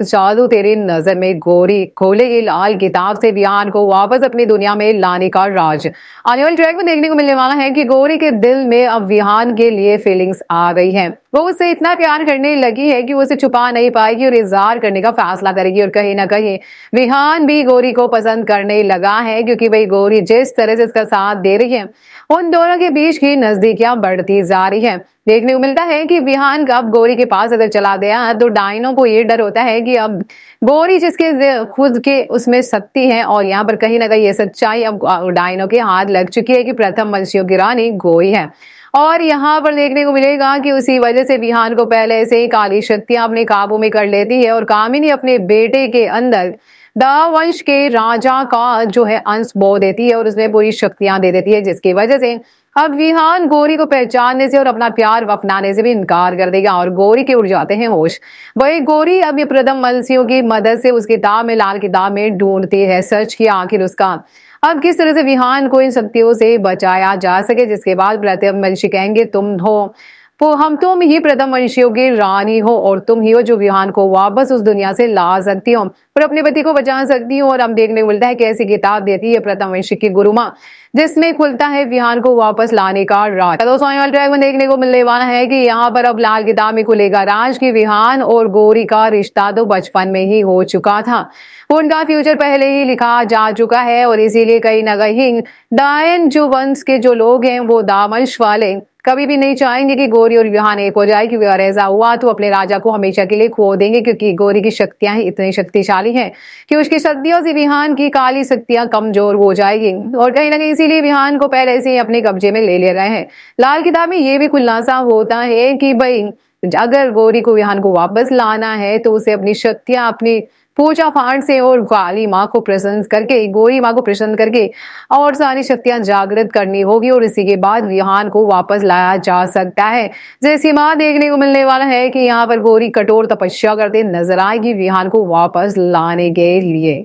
जादू तेरी नजर में गोरी खोलेगी लाल किताब से विहान को वापस अपनी दुनिया में लाने का राज। आने वाले ट्रैक में देखने को मिलने वाला है कि गोरी के दिल में अब विहान के लिए फीलिंग्स आ गई है। वो उससे इतना प्यार करने लगी है कि वो उसे छुपा नहीं पाएगी और इजहार करने का फैसला करेगी। और कहीं ना कहीं विहान भी गोरी को पसंद करने लगा है, क्योंकि भाई गोरी जिस तरह से इसका साथ दे रही है, उन दोनों के बीच की नजदीकियां बढ़ती जा रही है। देखने को मिलता है कि विहान अब गोरी के पास अगर चला गया तो डायनो को ये डर होता है कि अब गोरी जिसके खुद के उसमें शक्ति है, और यहाँ पर कहीं ना कहीं ये सच्चाई अब डायनो के हाथ लग चुकी है कि प्रथम वंशियों की रानी गोरी है। और यहाँ पर देखने को मिलेगा कि उसी वजह से विहान को पहले से ही काली शक्तियां अपने काबू में कर लेती है, और कामिनी अपने बेटे के अंदर दावंश के राजा का जो है अंश बो देती है और उसमें पूरी शक्तियां दे देती है, जिसकी वजह से अब विहान गोरी को पहचानने से और अपना प्यार अपनाने से भी इनकार कर देगा और गोरी के उड़ जाते हैं होश। वही गोरी अब ये प्रथम वंशियों की मदद से उस किताब में, लाल किताब में ढूंढती है सच की आखिर उसका अब किस तरह से विहान को इन शक्तियों से बचाया जा सके, जिसके बाद प्रथम वंशी कहेंगे तुम हो तुम ही प्रथम वंशियों की रानी हो, और तुम ही हो जो विहान को वापस उस दुनिया से ला सकती हो और अपने पति को बचा सकती हो। और हम देखने को मिलता है कि ऐसी किताब देती है प्रथम वंशी की गुरु माँ, जिसमें खुलता है विहान को वापस लाने का राज। दोस्तों आने वाले ट्रैक में देखने को मिलने वाला है कि यहाँ पर अब लाल किताब में खुलेगा राज की विहान और गोरी का रिश्ता तो बचपन में ही हो चुका था, उनका फ्यूचर पहले ही लिखा जा चुका है। और इसीलिए कहीं ना कहीं डायन जो वंश के जो लोग हैं, वो दावंश वाले कभी भी नहीं चाहेंगे कि गोरी और विहान एक हो जाए, क्योंकि अगर ऐसा हुआ तो अपने राजा को हमेशा के लिए खो देंगे, क्योंकि गोरी की शक्तियां ही इतनी शक्तिशाली हैं कि उसकी शक्तियों से विहान की काली शक्तियां कमजोर हो जाएगी। और कहीं ना कहीं इसीलिए विहान को पहले से ही अपने कब्जे में ले रहे हैं। लाल किताब में ये भी खुलासा होता है कि भाई अगर गोरी को विहान को वापस लाना है तो उसे अपनी शक्तियां, अपनी पूजा पाठ से और काली माँ को प्रसन्न करके, गोरी माँ को प्रसन्न करके और सारी शक्तियां जागृत करनी होगी, और इसी के बाद विहान को वापस लाया जा सकता है। जैसी माँ देखने को मिलने वाला है कि यहाँ पर गोरी कठोर तपस्या करते नजर आएगी विहान को वापस लाने के लिए।